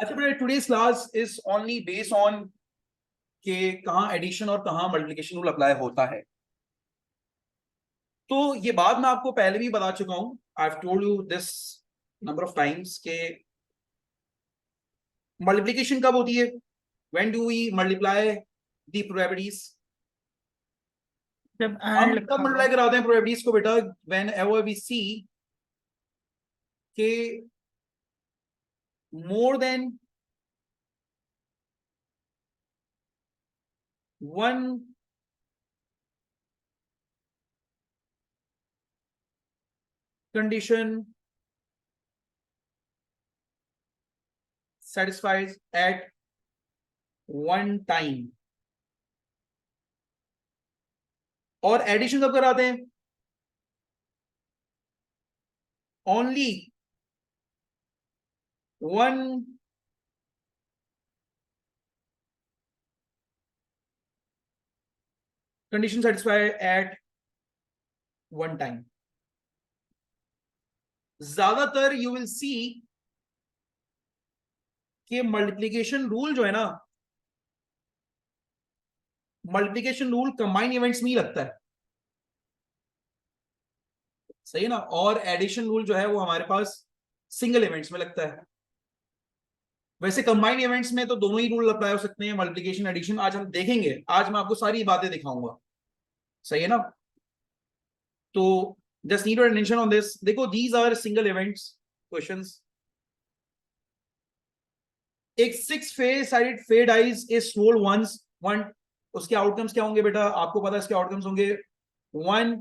अच्छा बेटा, today's class is only based on के कहाँ एडिशन और कहाँ मल्टीप्लिकेशन रूल अप्लाई होता है। तो ये बात मैं आपको पहले भी बता चुका हूं। I have told you this number of times के मल्टीप्लिकेशन कब होती है, when do we multiply the probabilities. जब हम एंड कब लिखा हो। मल्टीप्लाई कराते हैं प्रोबेबिलिटीज को बेटा, व्हेन एवर वी सी के more than one condition satisfies at one time। और एडिशन कब कराते हैं, only one condition satisfy at one time. ज्यादातर यू विल सी कि मल्टीप्लिकेशन रूल जो है ना, मल्टीप्लिकेशन रूल कंबाइंड इवेंट्स में ही लगता है, सही है ना। और एडिशन रूल जो है वो हमारे पास सिंगल इवेंट्स में लगता है। वैसे कंबाइंड इवेंट्स में तो दोनों ही रूल अप्लाई हो सकते हैं, मल्टीप्लिकेशन एडिशन। आज हम देखेंगे, आज मैं आपको सारी बातें दिखाऊंगा, सही है ना। तो just need your attention on this. देखो, these are single events questions. एक 6 face sided fade eyes is roll once one, उसके आउटकम्स क्या होंगे बेटा, आपको पता है इसके आउटकम्स होंगे 1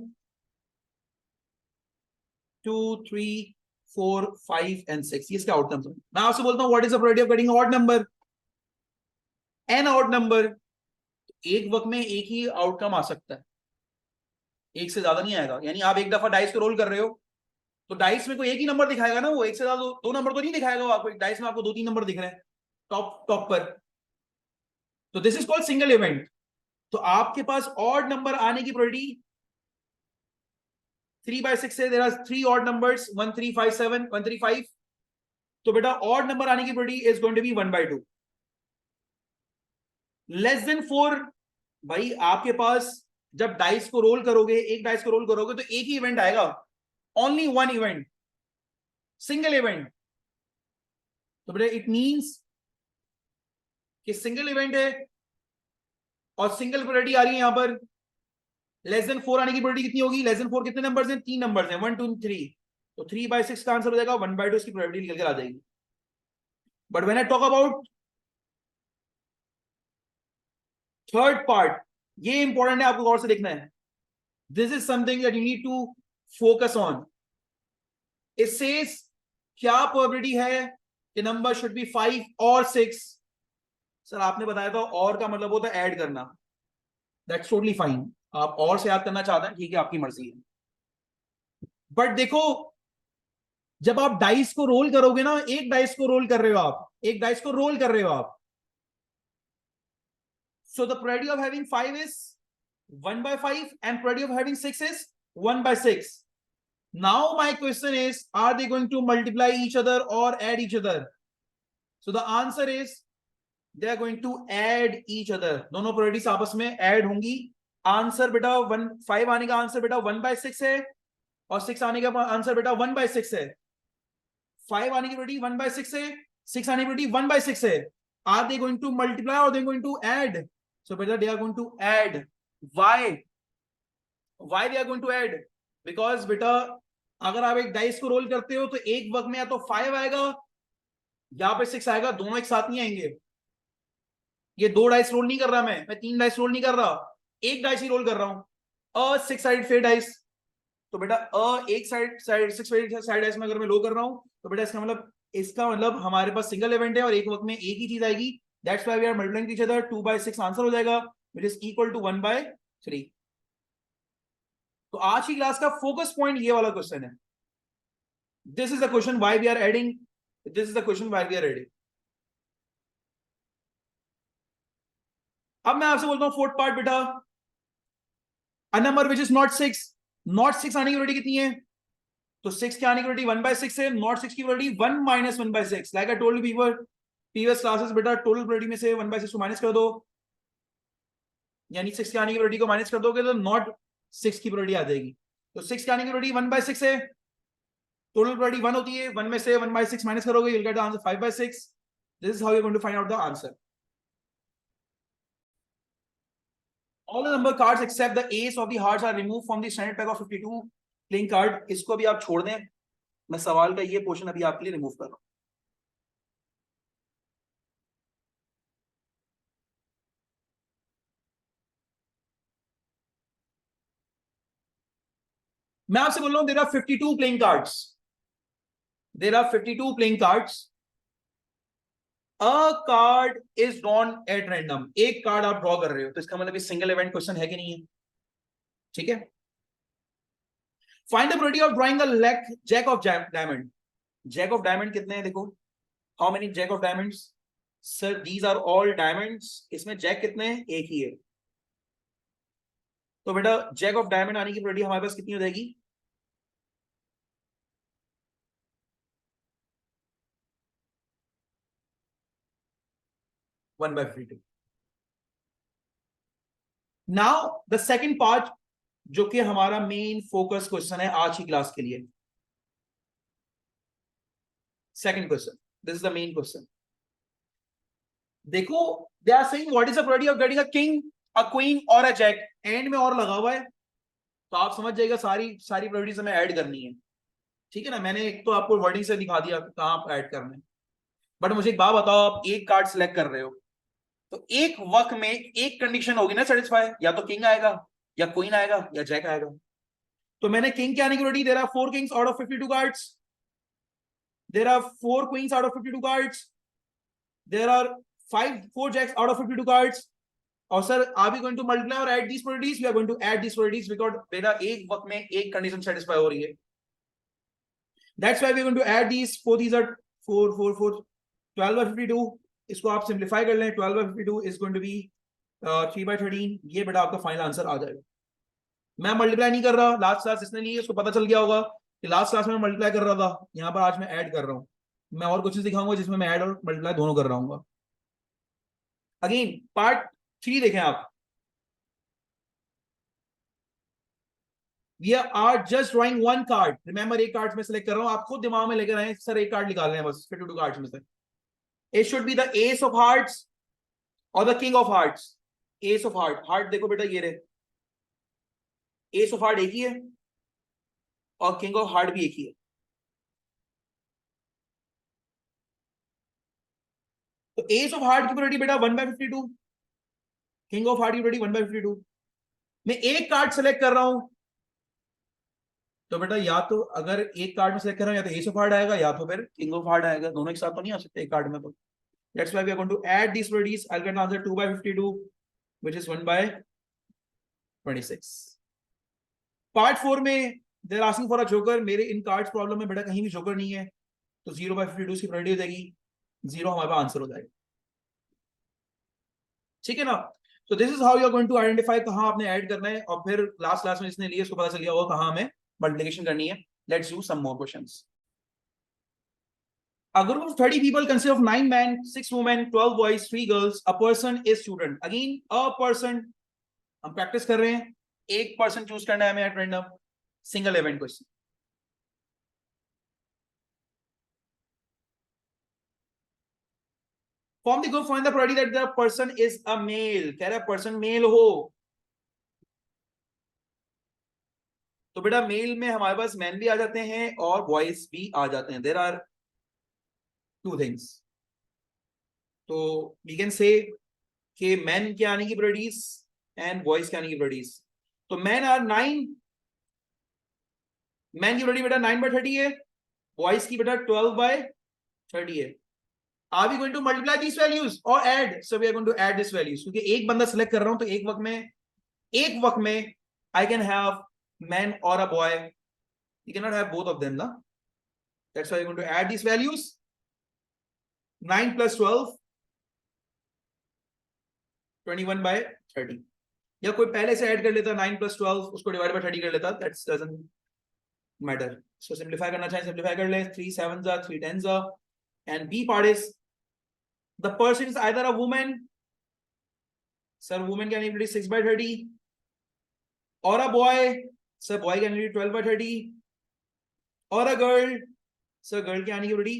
2 3 4 5 एंड 6। ये इसके आउटकम्स होंगे। मैं आपसे बोलता हूं what is the probability of getting odd number, an odd number. एक वक्त में एक ही आउटकम आ सकता है, एक से ज्यादा नहीं आएगा। यानी आप एक दफा डाइस को रोल कर रहे हो तो डाइस में कोई एक ही नंबर दिखाएगा ना, वो एक से ज्यादा दो नंबर तो नहीं दिखाएगा। वो आपको डाइस में आपको 2-3 नंबर दिख रहे हैं टॉप टॉप पर, तो this is called single event. तो आपके पास ऑड नंबर आने की प्रोबेबिलिटी 3/6 है। There are 3 odd numbers 1 3 5 7 1 3 5। तो बेटा ऑड नंबर आने की probability is going to be 1/2। Less than 4, भाई आपके पास जब डाइस को रोल करोगे, एक डाइस को रोल करोगे तो एक ही इवेंट आएगा, only one event, single event. तो बेटा इट मींस कि सिंगल इवेंट है और सिंगल प्रोबेबिलिटी आ रही है यहां पर। लेस देन 4 आने की प्रोबेबिलिटी कितनी होगी, लेस देन 4 कितने नंबर्स हैं, 3 नंबर्स हैं 1 2 3। तो 3/6 का आंसर हो जाएगा 1/2, इसकी प्रोबेबिलिटी निकल कर आ जाएगी। But when I talk about third part, ये इंपॉर्टेंट है, आपको गौर से देखना है। This is something that you need to focus on. It says क्या प्रोबेबिलिटी है कि नंबर शुड बी 5 और 6। सर आपने बताया था और का मतलब होता है ऐड करना, दैट्स टोटली फाइन। आप और से याद करना चाहते हैं, ठीक है, आपकी मर्जी है। बट देखो, जब आप डाइस को रोल करोगे ना, एक डाइस को रोल कर रहे हो आप, एक डाइस को रोल कर रहे हो आप, so the probability of having 5 is 1/5 and probability of having 6 is 1/6. Now my question is, are they going to multiply each other or add each other? So the answer is they are going to add each other. दोनों probabilities आपस में add होंगी। Answer बेटा 5 आने का answer बेटा 1/6 है और 6 आने का आंसर बेटा 1/6 है। 5 आने की प्रोबेबिलिटी 1/6 है, 6 आने की प्रोबेबिलिटी 1/6 है। Are they going to multiply or they going to add? So बेटा they are going to add. Why? Why they are going to add? Because बेटा अगर आप एक डाइस को रोल करते हो तो एक वक्त में या तो 5 आएगा या पे 6 आएगा, दोनों एक साथ नहीं आएंगे। ये 2 डाइस रोल नहीं कर रहा, मैं 3 डाइस रोल नहीं कर रहा, एक डाइस ही रोल कर रहा हूं। अ 6 साइड फेड डाइस। तो बेटा एक साइड 6 साइड डाइस में अगर मैं लो कर रहा हूं तो बेटा इसका मतलब हमारे पास सिंगल इवेंट है और एक वक्त में एक ही चीज आएगी। That's why we are multiplying each other. 2/6 answer हो जाएगा, व्हिच इज इक्वल टू 1/3। तो आज की क्लास का फोकस पॉइंट ये वाला क्वेश्चन है। This is the question why we are adding, this is the question why we are adding. अब मैं आपसे बोलता हूं फोर्थ पार्ट बेटा, a number which is not 6। Not 6 आने की प्रोबेबिलिटी कितनी है, तो 6 के आने की प्रोबेबिलिटी 1/6 है, नॉट 6 की probability 1 - 1/6। Like I told you before, previous classes बेटा टोटल प्रोबेबिलिटी में से 1/6 को माइनस कर दो, यानी 6 के आने की प्रोबेबिलिटी को माइनस कर दोगे तो नॉट 6 की प्रोबेबिलिटी आ जाएगी। तो 6 के आने की प्रोबेबिलिटी 1/6 है, टोटल प्रोबेबिलिटी 1 होती है, 1 में से 1/6 माइनस करोगे, you'll get the answer 5/6. This is how you're going to find out the answer. All the number cards except the ace of the hearts are removed from the standard pack of 52 playing card. इसको भी आप छोड़ दें, मैं सवाल का ये portion अभी आपके लिए रिमूव कर रहा हूं। मैं आपसे बोल रहा हूं, there are 52 playing cards, there are 52 playing cards, a card is drawn at random, एक कार्ड आप ड्रॉ कर रहे हो, तो इसका मतलब सिंगल इवेंट क्वेश्चन है कि नहीं है, ठीक है। Find the probability of drawing a jack of diamond, jack of diamond कितने हैं देखो, how many jack of diamonds, sir these are all diamonds, इसमें जैक कितने हैं, एक ही है, तो बेटा जैक ऑफ डायमंड आने की प्रोबेबिलिटी हमारे पास कितनी हो जाएगी, one by 52। Now the second part, जो कि हमारा मेन फोकस क्वेश्चन है आज की क्लास के लिए, second question, this is the main question. देखो they are saying what is the probability of getting a king, a queen और अ जैक, एंड में और लगा हुआ है, तो आप समझ जाइएगा सारी प्रोबेबिलिटीज हमें ऐड करनी है, ठीक है ना। मैंने एक तो आपको वर्डिंग से दिखा दिया कहां आप ऐड करना है, बट मुझे एक बात बताओ, आप एक कार्ड सिलेक्ट कर रहे हो, तो एक वक्त में एक कंडीशन होगी ना सेटिस्फाई, या तो किंग आएगा, या क्वीन आएगा, या जैक आएगा। तो मैंने किंग के आने की probability, there are 4 kings out of 52 cards, there are 4 queens out of 52 cards, there are 4 jacks out of 52 cards. और sir are we going to multiply और add these probabilities, we are going to add these probabilities because बेटा एक वक्त में एक condition satisfy हो रही है, that's why we are going to add these, 4 these are 4 4 4 12 by 52, इसको आप सिंपलीफाई कर लें, 12 by 52 is going to be 3 by 13, ये बेटा आपका फाइनल आंसर आ जाएगा। मैं मल्टीप्लाई नहीं कर रहा, लास्ट क्लास इसने ली, उसको पता चल गया होगा कि लास्ट क्लास में मल्टीप्लाई कर रहा था, यहाँ पर आज मैं ऐड कर रहा हूँ, मैं और कुछ दिखाऊंगा जिसमें मैं ऐड और मल्टीप्लाई दोनों कर रहा हूँ। अगेन पार्ट 3 देखें आप, we are just drawing one card, remember एक कार्ड में सिलेक्ट कर रहा हूं, आप खुद दिमाग में लेकर आए, सर एक कार्ड निकाल रहे हैं बस 52 कार्ड्स में से, it should be the ace of hearts or the king of hearts, ace of heart, heart देखो बेटा ये रहे, ace of heart एक ही है और king of heart भी एक ही है, तो ace of heart की प्रोबेबिलिटी बेटा 1/52, king of heart की प्रोबेबिलिटी 1/52, मैं एक कार्ड सेलेक्ट कर रहा हूं, तो बेटा या तो अगर एक कार्ड में सेलेक्ट कर रहा हूं या तो एस ऑफ हार्ट आएगा या तो फिर किंग ऑफ हार्ट आएगा, दोनों एक साथ तो नहीं आ सकते एक कार्ड में, तो that's why we are going to add this probabilities, I will get answer 2/52 which is 1/26। Part 4 में they are asking for a joker, मेरे इन कार्ड्स प्रॉब्लम में बेटा कहीं भी जोकर नहीं है, तो 0/52 की प्रोबेबिलिटी हो जाएगी 0, हमारे पास आंसर हो जाएगा, ठीक है ना। तो this is how you are going to identify कहां आपने ऐड करना है, और फिर लास्ट क्लास में जिसने लिए उसको पता चल गया होगा कहां हमें मल्टीप्लिकेशन करनी है। Let's do some more questions. A group of 30 people consists of 9 men, 6 women, 12 boys, 3 girls. A person is student. Again, a person. हम प्रैक्टिस कर रहे हैं, एक पर्सन चूज करना है हमें at random, single event question. Form the group, find the probability that the person is a male. कह रहा है पर्सन मेल हो, तो बेटा मेल में हमारे पास मैन भी आ जाते हैं और बॉयज भी आ जाते हैं, देयर आर 2 थिंग्स। तो वी कैन से कि मैन के आने की प्रोबेबिलिटीज एंड बॉयज के आने की प्रोबेबिलिटीज, तो मैन आर 9, मैन की प्रोबेबिलिटी बेटा 9/30 है, बॉयज की बेटा 12/30 है। Are we going to multiply this values और add, so we are going to add this values, क्योंकि एक बंदा सिलेक्ट कर रहा हूं तो एक वक्त में आई कैन हैव मैन और a boy, you can not have both of them ना, that's why we are going to add this values, 9 + 12 21/30, या कोई पहले से ऐड कर लेता 9 + 12 उसको डिवाइड बाय 30 कर लेता, that's doesn't matter. So simplify करना चाहे सिंपलीफाई कर ले, 3 7s are 3 10s are, and b part is The person is either a woman, sir, woman can be 6/30, or a boy, sir, boy can be 12/30, or a girl, sir, girl can be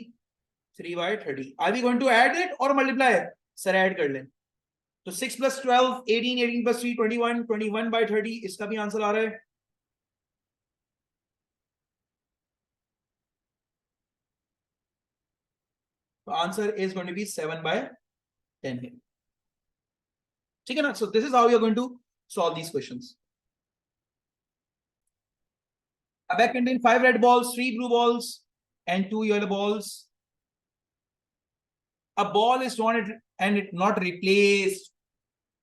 3/30. Are we going to add it or multiply? Sir, add कर लें. तो 6 + 12 18, 18 + 3 21, 21/30. इसका भी answer आ रहा है. तो answer is going to be 7/10 here. ठीक है ना? So this is how you are going to solve these questions. A bag contains 5 red balls, 3 blue balls, and 2 yellow balls. A ball is drawn and it not replaced.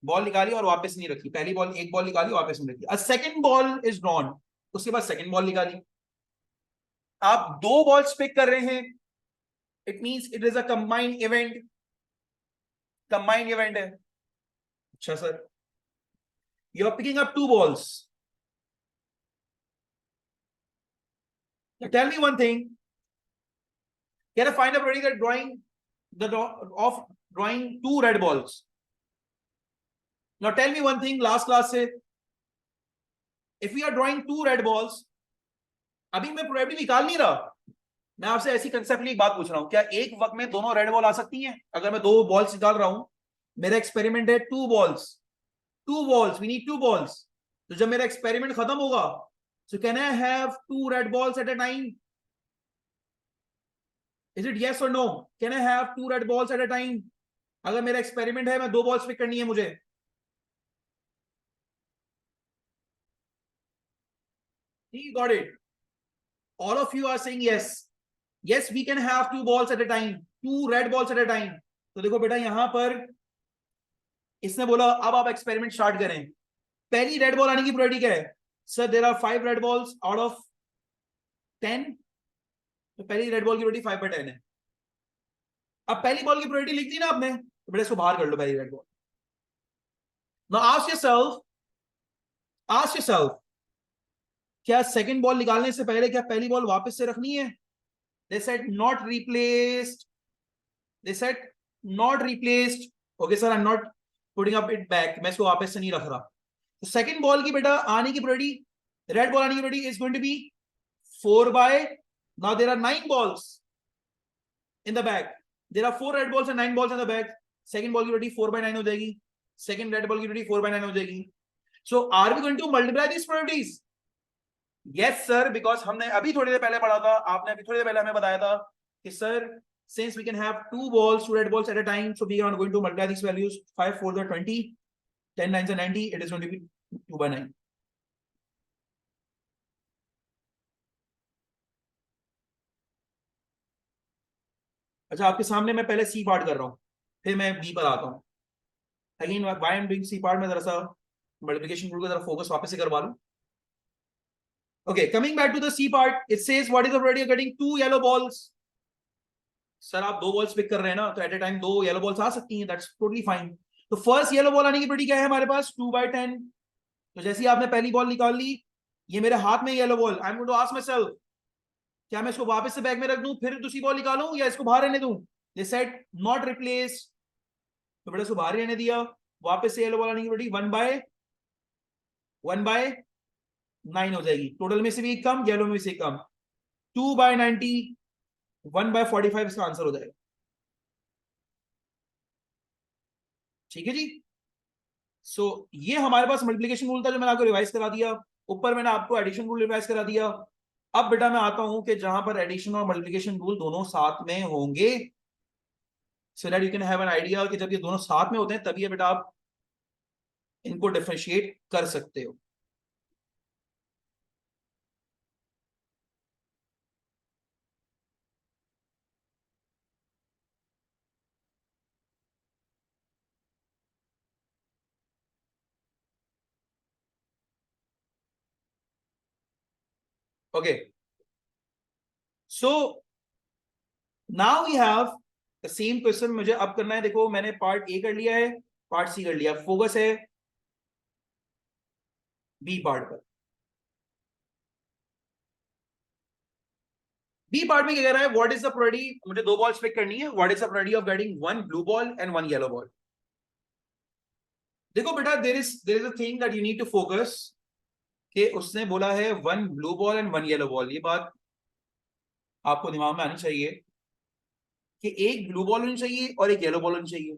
Ball निकाली और वापस नहीं रखी. पहली ball, एक ball निकाली वापस नहीं रखी. A second ball is drawn. उसके बाद सेकंड बॉल निकाली. आप दो बॉल्स पिक कर रहे हैं. It means it is a combined event. Combined event है. अच्छा sir, you are picking up 2 balls. Now tell me one thing. Can I find a probability that of drawing 2 red balls? Now tell me one thing. Last class से, if we are drawing 2 red balls, अभी मैं probability निकाल नहीं रहा. मैं आपसे ऐसी कंसेप्टली एक बात पूछ रहा हूं, क्या एक वक्त में दोनों रेड बॉल आ सकती हैं? अगर मैं 2 बॉल्स निकाल रहा हूं, मेरा एक्सपेरिमेंट है 2 balls. 2 balls, we need 2 balls. तो जब मेरा एक्सपेरिमेंट खत्म होगा, so can I have 2 red balls at a time? Is it yes or no? Can I have 2 red balls at a time? अगर मेरा एक्सपेरिमेंट है, मैं 2 बॉल्स पिक करनी है मुझे. You got it. All of you are saying yes. Yes, we can have 2 balls at a time. 2 red balls at a time. तो देखो बेटा, यहां पर इसने बोला अब आप एक्सपेरिमेंट स्टार्ट करें. पहली रेड बॉल आने की प्रोबेबिलिटी क्या है? Sir, there are 5 red balls out of 10. तो पहली रेड बॉल की प्रोबेबिलिटी 5/10 है. अब पहली बॉल की प्रोबेबिलिटी लिख दी ना आपने, तो बेटा इसको बाहर कर लो, पहली red ball. Now ask yourself, क्या सेकंड बॉल निकालने से पहले क्या पहली बॉल वापस से रखनी है? They said not replaced. They said not replaced. Okay sir, I'm not putting up it back. मैं इसको वापस से नहीं रख रहा. तो सेकंड बॉल की बेटा आने की प्रोबेबिलिटी, रेड बॉल आने की probability is going to be 4/. Now there are 9 balls in the bag. There are 4 red balls and 9 balls in the bag. Second ball की प्रोबेबिलिटी 4/9 हो जाएगी. सेकंड रेड बॉल की प्रोबेबिलिटी 4/9 हो जाएगी. So are we going to multiply these probabilities? Yes sir, because हमने अभी थोड़ी देर पहले पढ़ा था, आपने अभी थोड़ी देर पहले हमें बताया था कि sir, since we can have 2 balls, 2 red balls at a time, so we are going to multiply these values. 5 4s are 20, 10 9s are 90. It is going to be 2/9. अच्छा, आपके सामने मैं पहले सी पार्ट कर रहा हूं, फिर मैं बी पर आता हूं. Again why I am doing C part, मैं जरा सा मल्टीप्लिकेशन रूल का जरा फोकस वापस से करवा लूं. Okay, coming back to the C part, it says what is the probability of getting 2 yellow balls? सर, आप 2 बॉल्स पिक कर रहे हैं ना, तो at a time 2 yellow balls आ सकती हैं. That's totally fine. तो फर्स्ट येलो बॉल आने की प्रोबेबिलिटी क्या है हमारे पास? 2/10. तो जैसे ही आपने पहली बॉल निकाल ली, ये मेरे हाथ में yellow ball, I am going to ask myself, क्या मैं इसको वापस से बैग में रख दूं, फिर दूसरी बॉल निकालूं, या इसको बाहर रहने दूं? They said not replace. तो बेटा इसको बाहर रहने दिया. वापस से येलो बॉल आने की प्रोबेबिलिटी 1/9 हो जाएगी. टोटल में से भी कम, येलो में से कम. 2/90, 1/45 इसका आंसर हो जाएगा. ठीक है जी. सो ये हमारे पास मल्टीप्लिकेशन रूल था जो मैंने आपको रिवाइज करा दिया. ऊपर मैंने आपको एडिशन रूल रिवाइज करा दिया. अब बेटा मैं आता हूं कि जहां पर एडिशन और मल्टीप्लिकेशन रूल दोनों साथ में होंगे, so that you can have an idea कि जब ये दोनों साथ में होते हैं तभी बेटा आप इनको डिफरेंशिएट कर सकते हो. Okay, so now we have the same question. मुझे अब करना है, देखो मैंने पार्ट ए कर लिया है, पार्ट सी कर लिया, फोकस है बी पार्ट पर. बी पार्ट में क्या कह रहा है, व्हाट इज द प्रोबेबिलिटी, मुझे दो बॉल्स पिक करनी है, what is the probability of getting one blue ball and one yellow ball. देखो बेटा, there is a thing that you need to focus, कि उसने बोला है one blue ball and one yellow ball. ये बात आपको दिमाग में आनी चाहिए कि एक ब्लू बॉल होनी चाहिए और एक येलो बॉल होनी चाहिए।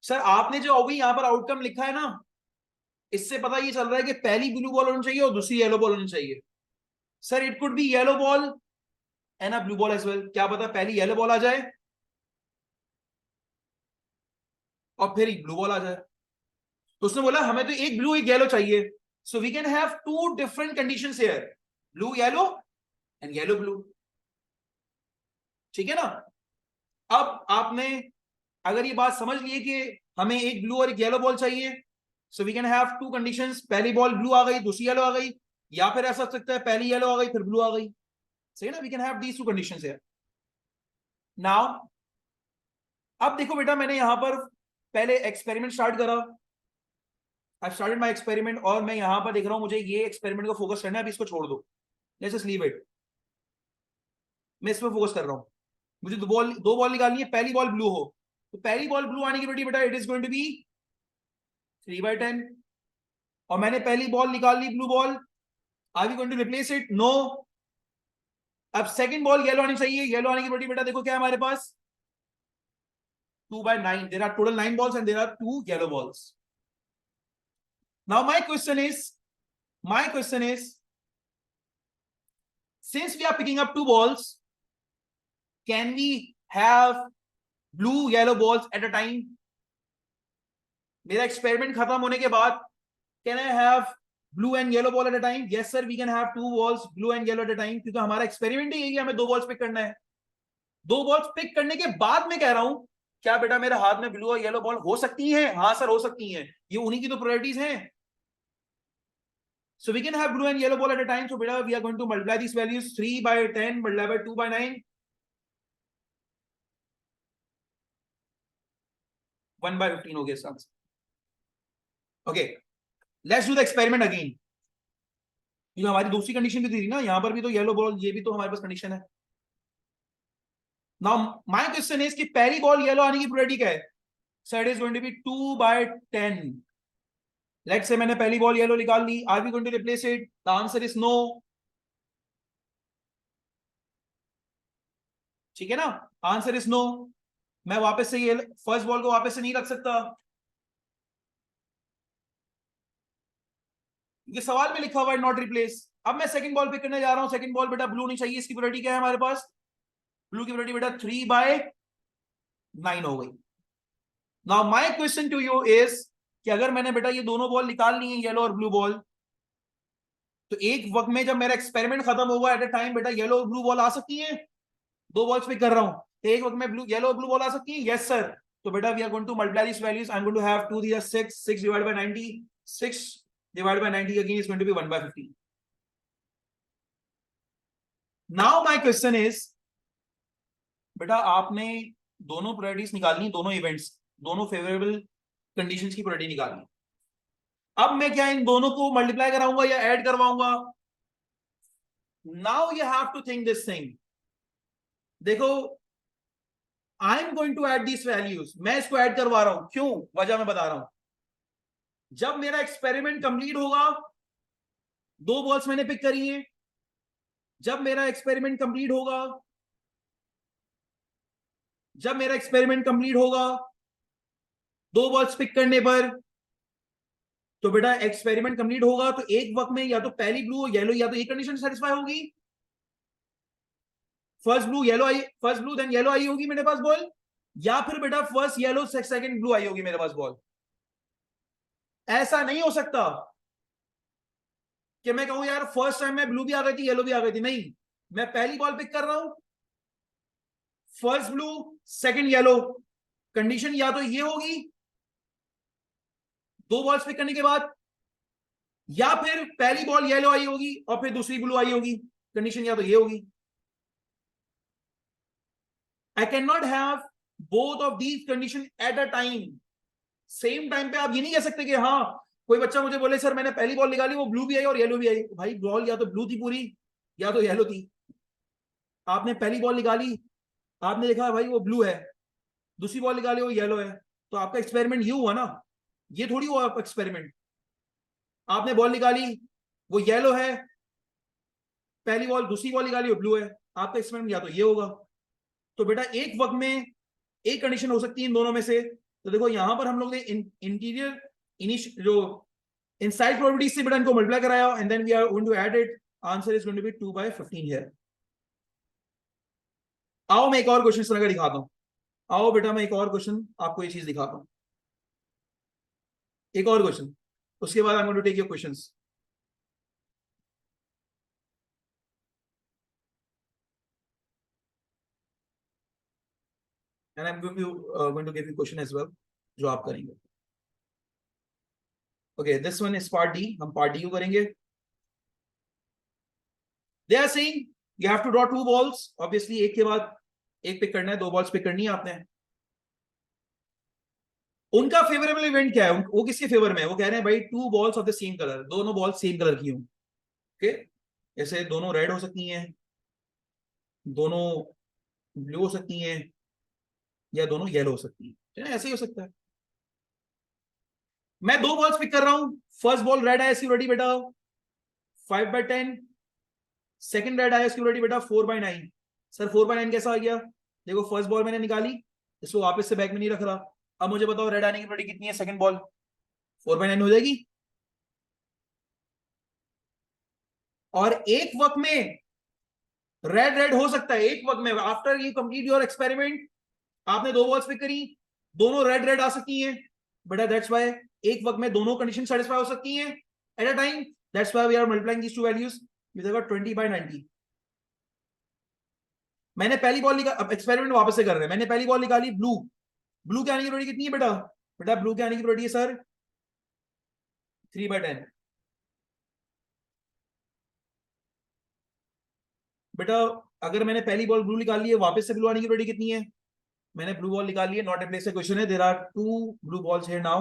सर आपने जो अभी यहां पर आउटकम लिखा है ना, इससे पता ये चल रहा है कि पहली ब्लू बॉल होनी चाहिए और दूसरी येलो बॉल होनी चाहिए। Sir it could be yellow ball and a blue ball as well, क्या पता पहली येलो बॉल आ जाए और फिर एक ब्लू बॉल आ जाए। तो उसने बोला हमें तो एक ब्लू एक येलो चाहिए, so we can have two different conditions here, blue yellow and yellow blue. ठीक है ना। अब आपने अगर ये बात समझ ली कि हमें एक ब्लू और एक येलो बॉल चाहिए, so we can have two conditions, पहली बॉल ब्लू आ गई दूसरी येलो आ गई, या फिर ऐसा हो सकता है पहली येलो आ गई फिर ब्लू आ गई। सही है ना, we can have these two conditions here. Now अब देखो बेटा, मैंने यहां पर पहले एक्सपेरिमेंट स्टार्ट करा, आई स्टार्टेड माय एक्सपेरिमेंट, और मैं यहां पर देख रहा हूं मुझे ये एक्सपेरिमेंट को फोकस करना है, अभी इसको छोड़ दो, लेट्स जस्ट लीव इट। मैं इस पर फोकस कर रहा हूं, मुझे दो बॉल निकालनी है, पहली बॉल ब्लू हो, तो पहली बॉल ब्लू आने की बेटी बेटा it is going to be 3/10। और मैंने पहली बॉल निकाल ली blue ball, are we going to replace it, no. अब सेकंड बॉल येलो आनी चाहिए, येलो आने की बेटी बेटा देखो क्या है हमारे पास 2/9, there are total 9 balls and there are 2 yellow balls. Now my question is, since we are picking up 2 balls, can we have blue yellow balls at a time? मेरा एक्सपेरिमेंट खत्म होने के बाद can I have blue and yellow ball at a time? Yes sir, we can have 2 balls blue and yellow at a time, क्योंकि हमारा experiment ही यही है, हमें 2 balls पिक करना है। 2 balls पिक करने के बाद मैं कह रहा हूं क्या बेटा मेरे हाथ में ब्लू और येलो बॉल हो सकती है? हाँ सर हो सकती है, ये उन्हीं की तो प्रोबेबिलिटीज हैं। So we can have blue and yellow ball at a time. So beta, we are going to multiply these values, 3/10 multiplied by 2/9, 1/15 हो गया इसका answer. Okay, let's do the experiment again. ये हमारी दूसरी कंडीशन भी थी ना, यहां पर भी तो येलो बॉल, ये भी तो हमारे पास कंडीशन है। Now my question is कि पहली बॉल येलो आने की प्रोबेबिलिटी क्या है? So it is going to be 2/10. Let's say मैंने पहली बॉल येलो निकाल ली, are we going to replace it? The answer is no. ठीक है ना, आंसर इज नो। मैं वापस से ये फर्स्ट बॉल को वापस से नहीं रख सकता, ये सवाल में लिखा हुआ है नॉट रिप्लेस। अब मैं सेकंड बॉल पिक करने जा रहा हूं, सेकंड बॉल बेटा ब्लू नहीं चाहिए, इसकी प्रोबेबिलिटी क्या है हमारे पास? ब्लू की प्रोबेबिलिटी बेटा 3/9 हो गई। Now my question to you is कि अगर मैंने बेटा ये दोनों बॉल निकाल ली है, येलो और ब्लू बॉल, तो एक वक्त में जब मेरा एक्सपेरिमेंट खत्म होगा एट अ टाइम बेटा येलो और ब्लू बॉल आ सकती है? दो बॉल्स पिक कर रहा हूं, तो एक वक्त में ब्लू येलो और ब्लू बॉल आ सकती है? Yes sir. तो बेटा we are going to multiply this values, I am going to have 2 दिया 6, 6 divided by 90, 6 divided by 90 again is going to be 1/15. Now my question is, बेटा आपने दोनों प्रोबेबिलिटीज निकालनी, दोनों इवेंट्स, दोनों फेवरेबल कंडीशंस की प्रोबेबिलिटी निकालनी। अब मैं क्या इन दोनों को मल्टीप्लाई कराऊंगा या ऐड करवाऊंगा? Now you have to think this thing. देखो I am going to add this values, मैं इसको ऐड करवा रहा हूं, क्यों? वजह मैं बता रहा हूं। जब मेरा एक्सपेरिमेंट कंप्लीट होगा, दो बॉल्स मैंने पिक करी है, जब मेरा एक्सपेरिमेंट कंप्लीट होगा, जब मेरा एक्सपेरिमेंट कंप्लीट होगा दो बॉल्स पिक करने पर, तो बेटा एक्सपेरिमेंट कंप्लीट होगा तो एक वक्त में या तो पहली ब्लू येलो, या तो एक कंडीशन सेटिस्फाई होगी, फर्स्ट ब्लू येलो आई, फर्स्ट ब्लू देन येलो आई होगी मेरे पास बॉल, या फिर बेटा फर्स्ट येलो सेकंड ब्लू आई होगी मेरे पास बॉल। ऐसा नहीं हो सकता कि मैं कहूं यार फर्स्ट टाइम में ब्लू भी आ गई थी येलो भी आ गई थी, नहीं। मैं पहली बॉल पिक कर रहा हूं, first blue second yellow, condition या तो ये होगी दो बॉल्स पिक करने के बाद, या फिर पहली बॉल येलो आई होगी और फिर दूसरी ब्लू आई होगी, कंडीशन या तो ये होगी। I can not have both of these condition at a time. Same time पे आप ये नहीं कह सकते कि हाँ कोई बच्चा मुझे बोले सर मैंने पहली बॉल निकाली वो ब्लू भी आई और येलो भी आई, भाई बॉल या तो ब्लू थी पूरी या तो येलो थी। आपने पहली बॉल निकाली, आपने देखा भाई वो ब्लू है, दूसरी बॉल निकाली वो येलो है, तो आपका एक्सपेरिमेंट ये हुआ ना, ये थोड़ी हुआ आपका एक्सपेरिमेंट। आपने बॉल निकाली वो येलो है, पहली बॉल, दूसरी बॉल निकाली वो ब्लू है, आपका एक्सपेरिमेंट या तो ये होगा। तो बेटा एक वक्त में एक कंडीशन हो सकती है इन दोनों में से। तो देखो यहां पर हम लोग ने इंटीरियर जो इनसाइड प्रोबेबिलिटी से बेटा इनको मल्टीप्लाई कराया, and then we are going to add it. Answer is going to be 2/15 here. आओ मैं एक और क्वेश्चन लगा दिखाता हूं। आओ बेटा मैं एक और क्वेश्चन आपको ये चीज दिखाता हूं, एक और क्वेश्चन, उसके बाद I am going to take your questions. And I am going to give you question as well जो आप करेंगे। Okay, this one is part D, हम पार्ट डी को करेंगे। They are saying you have to draw 2 balls, obviously एक के बाद एक पिक करना है, 2 बॉल्स पिक करनी है आपने। उनका फेवरेबल इवेंट क्या है, वो किसके फेवर में है? वो कह रहे हैं भाई 2 balls of the same colour, दोनों बॉल सेम कलर की हों। ओके, जैसे दोनों रेड हो सकती हैं, दोनों ब्लू हो सकती हैं, या दोनों येलो हो सकती है, ऐसे ही हो सकता है। मैं 2 बॉल्स पिक कर रहा हूं, फर्स्ट बॉल रेड है इसकी रेडी बेटा 5/10, सेकंड रेड आया इसकी रेडी बेटा 4/9। सर 4/9 कैसा आ गया? देखो फर्स्ट बॉल मैंने निकाली, इसको वापस से बैग में नहीं रख रहा। अब मुझे बताओ रेड आने की रेडी कितनी है? सेकंड बॉल 4/9 हो जाएगी। और एक वक्त में रेड रेड हो सकता है, एक वक्त में after you complete your experiment आपने 2 बॉल्स पिक करी, दोनों रेड रेड आ सकती हैं बेटा, दैट्स व्हाई एक वक्त में दोनों कंडीशन सेटिस्फाई हो सकती हैं at a time, that's why we are multiplying these two values with 20/90। मैंने पहली बॉल निकाली, अब एक्सपेरिमेंट वापस से कर रहे हैं, मैंने पहली बॉल निकाली ब्लू, ब्लू के आने की प्रोबेबिलिटी कितनी है बेटा? बेटा ब्लू के आने की प्रोबेबिलिटी है सर 3/10। बेटा अगर मैंने पहली बॉल ब्लू निकाली है, वापस से ब्लू आने की प्रोबेबिलिटी कितनी है? मैंने ब्लू बॉल निकाली है, नॉट ए प्लेस क्वेश्चन है, there are 2 blue balls here now,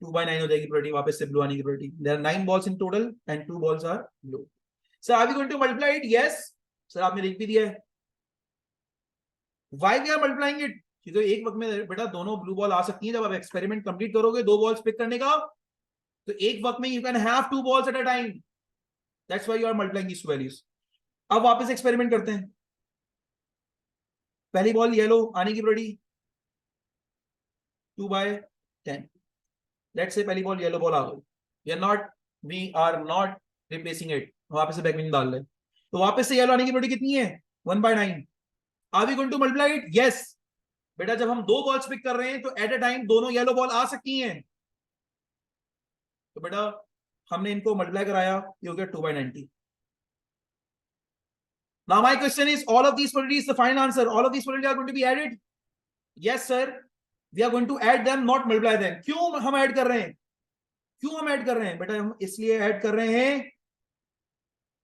2/9 हो जाएगी प्रोबेबिलिटी वापस से ब्लू आने की probability. There are 9 balls in total and 2 balls are blue. Sir are we going to multiply it? Yes sir, आपने लिख भी दिया है। Why we are multiplying it? क्योंकि एक वक्त में बेटा दोनों ब्लू बॉल आ सकती हैं, जब आप एक्सपेरिमेंट कंप्लीट करोगे 2 बॉल्स पिक करने का, तो एक वक्त में you can have 2 balls at a time, that's why you are multiplying these two values. अब वापस एक्सपेरिमेंट करते हैं। पहली बॉल येलो आने की प्रोबेबिलिटी 2/10, लेट्स से पहली बॉल येलो बॉल आ गई, we are not replacing it, वापस से बैक में डाल रहे, तो वापस से येलो आने की प्रोबेबिलिटी कितनी है? 1/9। Are we going to multiply it? Yes बेटा, जब हम 2 बॉल्स पिक कर रहे हैं तो एट अ टाइम दोनों येलो बॉल आ सकती हैं, तो बेटा हमने इनको मल्टीप्लाई कराया, ये हो गया 2/90। Now my question is, all of these probabilities, the final answer, all of these probabilities are going to be added? Yes sir, we are going to add them, not multiply them. क्यों हम add कर रहे हैं? क्यों हम add कर रहे हैं बेटा? हम इसलिए ऐड कर रहे हैं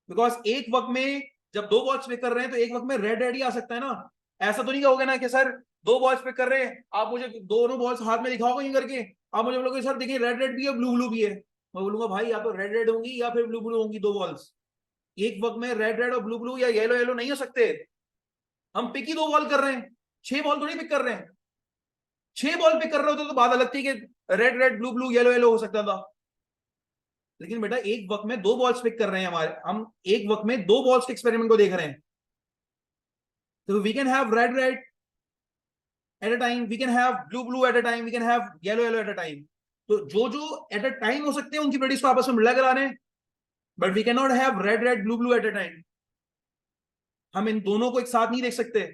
बिकॉज एक वक्त में जब 2 बॉल्स पिक कर रहे हैं तो एक वक्त में रेड रेड ही आ सकता है ना। ऐसा तो नहीं कहोगे ना कि सर 2 बॉल्स पिक कर रहे हैं, आप मुझे दोनों बॉल्स हाथ में दिखाओगे यूं करके, आप मुझे बोलोगे सर देखिए रेड रेड भी है ब्लू ब्लू भी है, मैं बोलूंगा भाई या तो रेड रेड होंगी या फिर ब्लू ब्लू होंगी 2 बॉल्स। एक वक्त में रेड रेड और ब्लू ब्लू या येलो येलो नहीं हो सकते। हम पिक ही 2 बॉल कर रहे हैं, 6 बॉल तो नहीं पिक कर रहे हैं। 6 बॉल पिक कर रहे होते तो बात अलग थी कि red red blue blue yellow yellow हो सकता था, लेकिन बेटा एक वक्त में 2 बॉल्स पिक कर रहे हैं हमारे, हम एक वक्त में 2 बॉल्स के एक्सपेरिमेंट को देख रहे हैं, तो we can have red red at a time, we can have blue blue at a time, we can have yellow yellow at a time. तो जो जो एट अ टाइम हो सकते हैं उनकी प्रोडक्ट्स को आपस में मिला करा रहे हैं, but we can not have red red blue blue at a time, हम इन दोनों को एक साथ नहीं देख सकते।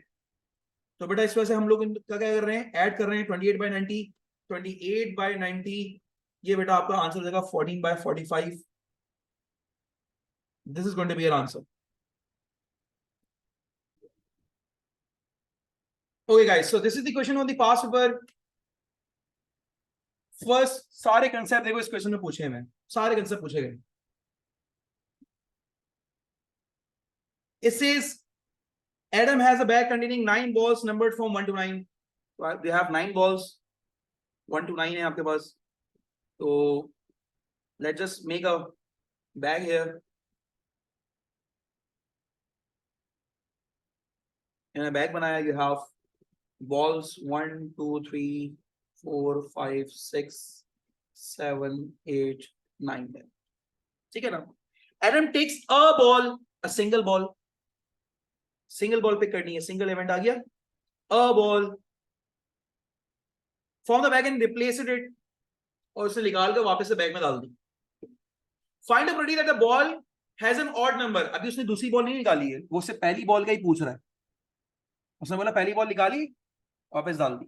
तो बेटा इस वजह से हम लोग इनका क्या कर रहे हैं, ऐड कर रहे हैं 28/90, 28/90, ये बेटा आपका आंसर हो जाएगा 14/45। This is going to be your answer. Okay guys, so this is the question on the past paper. First सारे कंसेप्ट देखो इस क्वेश्चन में पूछे हैं, सारे कंसेप्ट पूछे गए। It says Adam has a bag containing 9 balls numbered from 1 to 9. So they have 9 balls, 1 to 9 है आपके पास। तो let's just make a bag here. Bag बनाया, यू हैव balls 1 2 3 4 5 6 7 8 9 10, ठीक है ना। Adam takes a ball, a single ball, single ball pick करनी है, single event आ गया, a ball from the bag and replaced it, और उसे निकाल कर वापस से बैग में डाल दी। Find a probability that the ball has an odd number. अभी उसने दूसरी बॉल नहीं निकाली है, वो उससे पहली बॉल का ही पूछ रहा है। उसने बोला पहली बॉल निकाली, वापस डाल दी।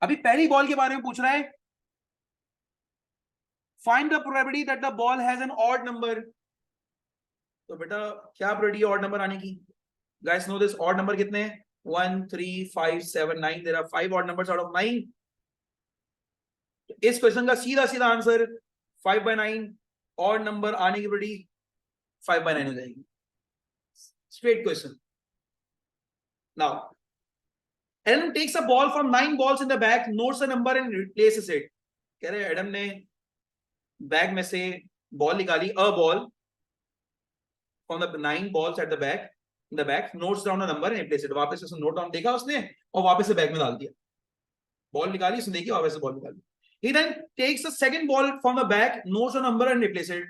अभी पहली बॉल के बारे में पूछ रहा है, find the probability that the ball has an odd number. तो बेटा क्या प्रोबेबिलिटी ऑड नंबर आने की? Guys know this, odd number कितने हैं? 1 3 5 7 9, there are 5 odd numbers out of 9। इस क्वेश्चन का सीधा सीधा आंसर 5/9, ऑड नंबर आने की प्रोबेबिलिटी 5/9 हो जाएगी। Straight question. Now Adam takes a ball from 9 balls in the bag, notes the number and replaces it. कह रहे एडम ने बैग में से बॉल निकाली, a ball from the 9 balls at the back, in the back, notes down a number and replace it. वापस उसने note down देखा उसने और वापस से बैग में डाल दिया। बॉल निकाली उसने, देखी, वापस से बॉल निकाली। He then takes the second ball from the bag, notes the number and replace it.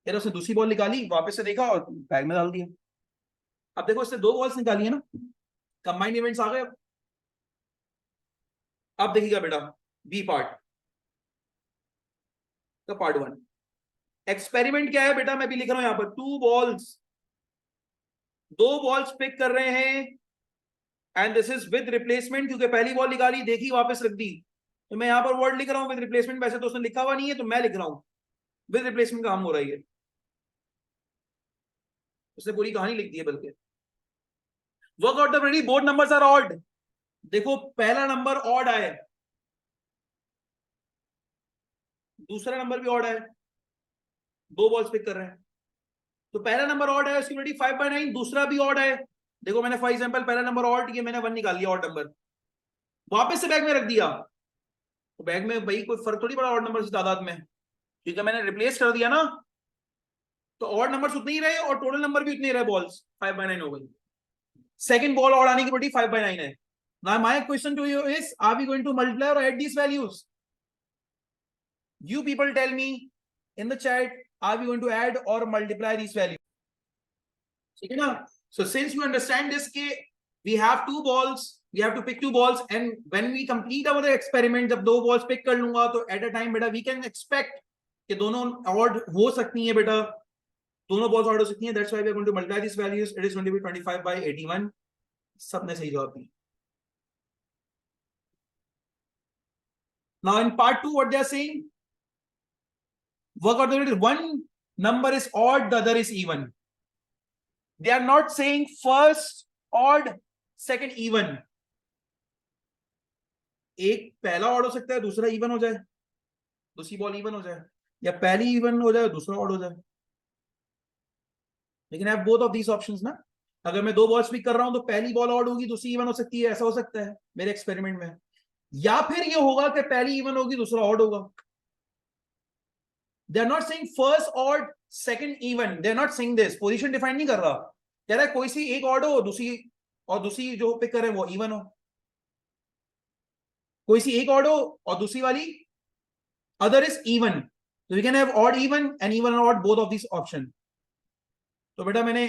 फिर उसने दूसरी बॉल निकाली, वापस से देखा और बैग में डाल दिया। अब देखो इसने 2 बॉल्स निकाली है ना, कंबाइंड इवेंट्स आ गए। अब देखिएगा बेटा बी पार्ट का पार्ट 1। एक्सपेरिमेंट क्या है बेटा, मैं भी लिख रहा हूं यहां पर, 2 बॉल्स पिक कर रहे हैं and this is with replacement, क्योंकि पहली बॉल निकाली, देखी, वापस रख दी। तो मैं यहां पर वर्ड लिख रहा हूं विद रिप्लेसमेंट, वैसे तो उसने लिखा हुआ नहीं है तो मैं लिख रहा हूं विद रिप्लेसमेंट, काम हो रहा है, उसने पूरी कहानी लिख दी है। बल्कि work out the probability both numbers are odd. देखो पहला नंबर ऑड आया, दूसरा नंबर भी ऑड है, 2 बॉल्स पिक कर रहे हैं, तो पहला नंबर ऑड है, उसकी प्रोबेबिलिटी 5/9, दूसरा भी ऑड है। देखो मैंने फॉर एग्जांपल पहला नंबर ऑड, ये मैंने 1 निकाल लिया ऑड नंबर, वापस से बैग में रख दिया, तो बैग में भाई कोई फर्क थोड़ी पड़ा ऑड नंबर की तादाद में, क्योंकि मैंने रिप्लेस कर दिया ना, तो ऑड नंबर्स उतने ही रहे और टोटल नंबर भी उतने ही रहे, बॉल्स 5/9 हो गई। सेकंड बॉल ऑड आने की प्रोबेबिलिटी 5/9 है। Now my question to you is, are we going to multiply or add these values? You people tell me in the chat, are we going to add or multiply these values? ठीक है ना? So since you understand this, we have 2 balls, we have to pick 2 balls, and when we complete our experiment, जब 2 balls pick कर लूंगा तो at a time बेटा we can expect कि दोनों odd हो सकती हैं बेटा, दोनों balls odd हो सकती हैं। That's why we are going to multiply these values. It is going to be 25/81. सबने सही जवाब दिया। Now in part 2 what they are saying, work out the relative. One number is odd, the other is even. They are not saying first odd, second even. एक पहला odd हो सकता है, दूसरा इवन हो जाए, दूसरी बॉल इवन हो जाए, या पहली इवन हो जाए दूसरा ऑड हो जाए। लेकिन I have both of these options ना। अगर मैं 2 बॉल्स पिक कर रहा हूं तो पहली बॉल ऑड होगी, दूसरी इवन हो सकती है, ऐसा हो सकता है मेरे एक्सपेरिमेंट में। या फिर ये होगा कि पहली इवन होगी, दूसरा ऑड होगा। They are not saying first odd, second even. They are not saying this. Position define नहीं कर रहा, कह रहा है कोई सी एक ऑड हो, दूसरी जो पिक कर रहे हैं वो इवन हो, कोई सी एक ऑड हो और दूसरी वाली other is even. So we can have odd even and even and odd, both of these option. तो बेटा मैंने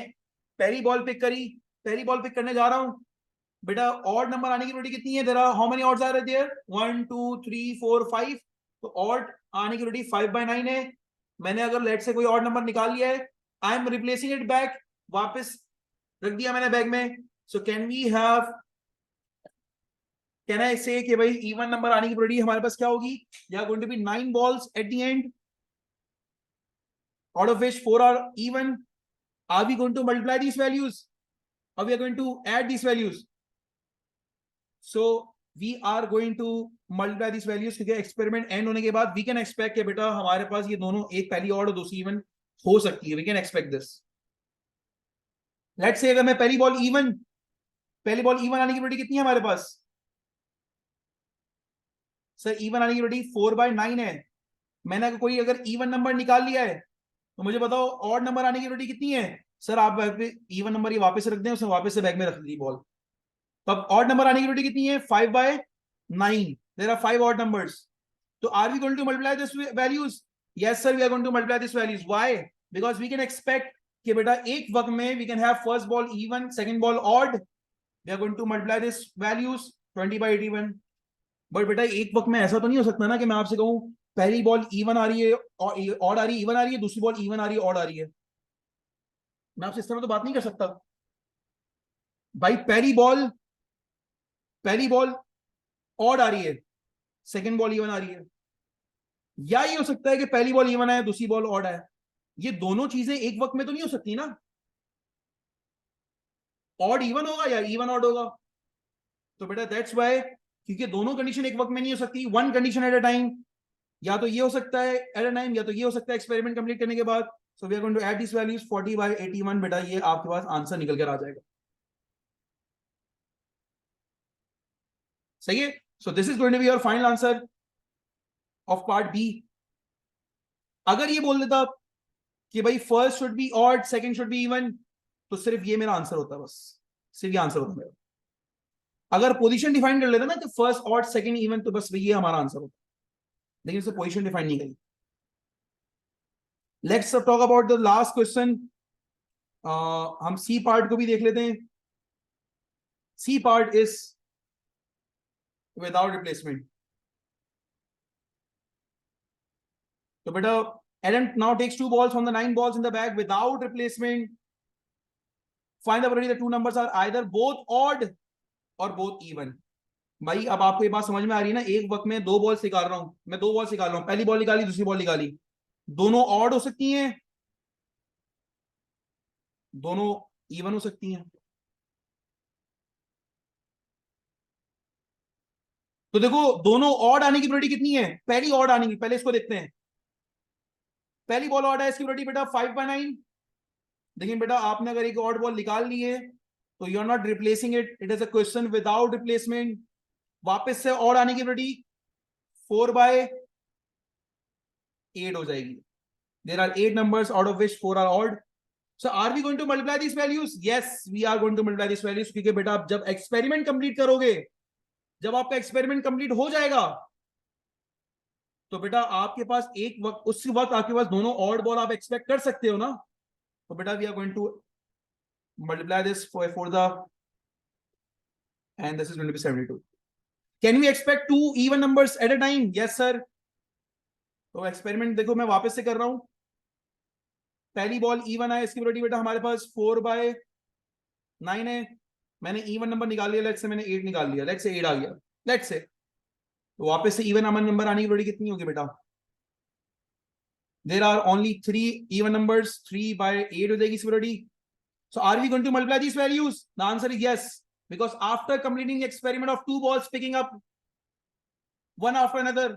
पहली बॉल पिक करी, पहली बॉल पिक करने जा रहा हूं बेटा, ऑड नंबर आने की प्रोबेबिलिटी कितनी है? There are how many odds are there? 1 2 3 4 5। तो ऑड आने की प्रोबेबिलिटी 5/9 है। मैंने अगर लेट से कोई ऑड नंबर निकाल लिया है, I am replacing it back, वापस रख दिया मैंने बैग में। सो कैन आई से कि भाई इवन नंबर आने की प्रोबेबिलिटी हमारे पास क्या होगी? There are going to be 9 balls at the end, out of which 4 are even. Are we going to multiply these values or we are going to add these values? So we are going to multiply these values, क्योंकि experiment and होने के बाद we can expect कि बेटा हमारे पास ये दोनों, एक पहली ऑड और दूसरी इवन हो सकती है। We can expect this. Let's say अगर मैं पहली बॉल इवन आने की प्रोबेबिलिटी कितनी है हमारे पास? सर इवन आने की प्रोबेबिलिटी 4/9 है। मैंने कोई अगर इवन नंबर निकाल लिया है तो मुझे बताओ ऑड नंबर आने की प्रोबेबिलिटी कितनी है? सर आप इवन नंबर ये वापस रख दें, उसने वापस से बैग में रख दी बॉल। तब ऑड नंबर आने की प्रोबेबिलिटी कितनी है? 5/9। There are 5 odd numbers. तो are we going to multiply this values? Yes sir, we are going to multiply this values. Why? Because we can expect कि बेटा एक वक्त में we can have first ball even, second ball odd. We are going to multiply this values 20/81। But बेटा एक वक्त में ऐसा तो नहीं हो सकता ना कि मैं आपसे कहूं पहली बॉल इवन आ रही है, ऑड आ रही है, इवन आ रही है, दूसरी बॉल इवन आ रही है, ऑड आ रही है। मैं आपसे इस तरह तो बात नहीं कर सकता भाई। पहली बॉल ऑड आ रही है, सेकंड बॉल इवन आ रही है। या ये हो सकता है कि पहली बॉल इवन आए, दूसरी बॉल ऑड आए। ये दोनों चीजें एक वक्त में तो नहीं हो सकती ना। ऑड इवन होगा या इवन ऑड होगा। तो बेटा दैट्स वाई, क्योंकि दोनों कंडीशन एक वक्त में नहीं हो सकती, one condition at a time. या तो ये हो सकता है एट अ टाइम, या तो ये हो सकता है एक्सपेरिमेंट कंप्लीट करने के बाद। So we are going to add this values 40/81। बेटा ये आपके पास आंसर निकल कर आ जाएगा। सही है। So this is going to be your final answer of part B. अगर ये बोल देता कि भाई first should be odd, second should be even, तो सिर्फ ये मेरा आंसर होता, बस सिर्फ ये आंसर होता मेरा। अगर पोजीशन डिफाइन कर लेता ना कि फर्स्ट ऑड सेकंड इवन, तो बस ये हमारा आंसर होता। लेकिन इसे पोजीशन डिफाइन नहीं करी। Let's talk about the last question. हम सी पार्ट को भी देख लेते हैं। C part is without replacement. तो बेटा Adam now takes 2 balls from the 9 balls in the bag without replacement. Find the probability that 2 numbers are either both odd or both even. भाई अब आपको ये बात समझ में आ रही है ना, एक वक्त में दो बॉल निकाल रहा हूं मैं, दो बॉल निकाल रहा हूं, पहली बॉल निकाली, दूसरी बॉल निकाली, दोनों ऑड हो सकती हैं, दोनों इवन हो सकती हैं। तो देखो दोनों ऑड आने की प्रोबेबिलिटी कितनी है? पहली ऑड आने की, पहले इसको देखते हैं। पहली बॉल ऑड है, इसकी प्रोबेबिलिटी बेटा 5/9। लेकिन बेटा आपने अगर एक ऑड बॉल निकाल ली है तो you are not replacing it, it is a question without replacement. वापस से ऑड आने की प्रोबेबिलिटी 4/8 हो जाएगी। There are 8 numbers out of which 4 are odd. So are we going to multiply this values? Yes we are going to multiply this values, क्योंकि बेटा आप जब एक्सपेरिमेंट कंप्लीट करोगे, जब आपका एक्सपेरिमेंट कंप्लीट हो जाएगा, तो बेटा आपके पास एक वक्त, उसी वक्त आपके पास दोनों ऑड बॉल आप एक्सपेक्ट कर सकते हो ना। तो बेटा we are going to multiply this for the, and this is going to be 72. Can we expect 2 even numbers at a time? Yes sir. तो एक्सपेरिमेंट देखो मैं वापस से कर रहा हूं। पहली बॉल इवन है, इसकी प्रोबेबिलिटी बेटा हमारे पास 4/9 है। मैंने इवन नंबर निकाल लिया, लेट्स से मैंने 8 निकाल लिया, लेट्स से 8 आ गया, लेट्स से। तो वापस से इवन नंबर आने की प्रोबेबिलिटी कितनी होगी बेटा? There are only 3 even numbers, 3/8 हो जाएगी इसकी probability. So are we going to multiply these values? The answer is yes, because after completing the experiment of 2 balls picking up one after another,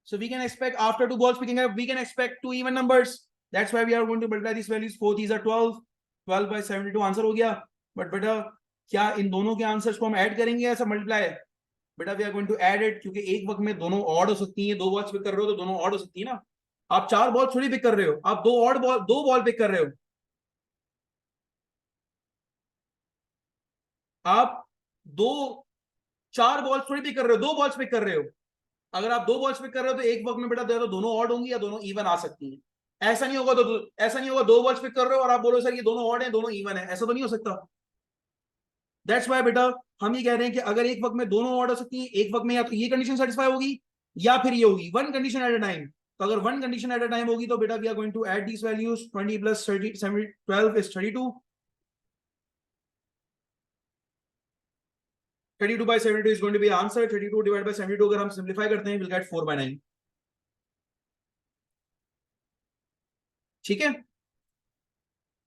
so we can expect after 2 balls picking up, we can expect 2 even numbers. That's why we are going to multiply these values. 4 these are 12, 12/72 answer हो गया। But बेटा क्या इन दोनों के answers को हम add करेंगे ऐसा मल्टीप्लाई? बेटा we are going to add it, क्योंकि एक वक्त में दोनों ऑड हो सकती हैं। 2 बॉल्स पिक कर रहे हो तो दोनों ऑड हो सकती है ना। आप 4 बॉल थोड़ी पिक कर रहे हो, आप 2 बॉल पिक कर रहे हो। आप दो 4 बॉल्स थोड़ी पिक कर रहे हो, 2 बॉल्स पिक कर रहे हो। अगर आप 2 बॉल्स पिक कर रहे हो तो एक वक्त में बेटा तो दोनों ऑड होंगी या दोनों इवन आ सकती हैं। ऐसा नहीं होगा, तो ऐसा नहीं होगा 2 बॉल्स पिक कर रहे हो और आप बोलो सर ये दोनों ऑड है दोनों इवन है, ऐसा तो नहीं हो सकता। दैट्स वाई बेटा हम ये कह रहे हैं कि अगर एक वक्त में दोनों ऑड हो सकती है, एक वक्त में या तो ये कंडीशन सेटिस्फाई होगी या फिर ये होगी, one condition at a time. तो अगर one condition at a time होगी तो बेटा we are going to add these values. 20 + 30 12 is 32। 32/72 is going to be answer। 32 divided by 72 अगर हम सिंप्लीफाई करते हैं, we'll get 4/9। ठीक है।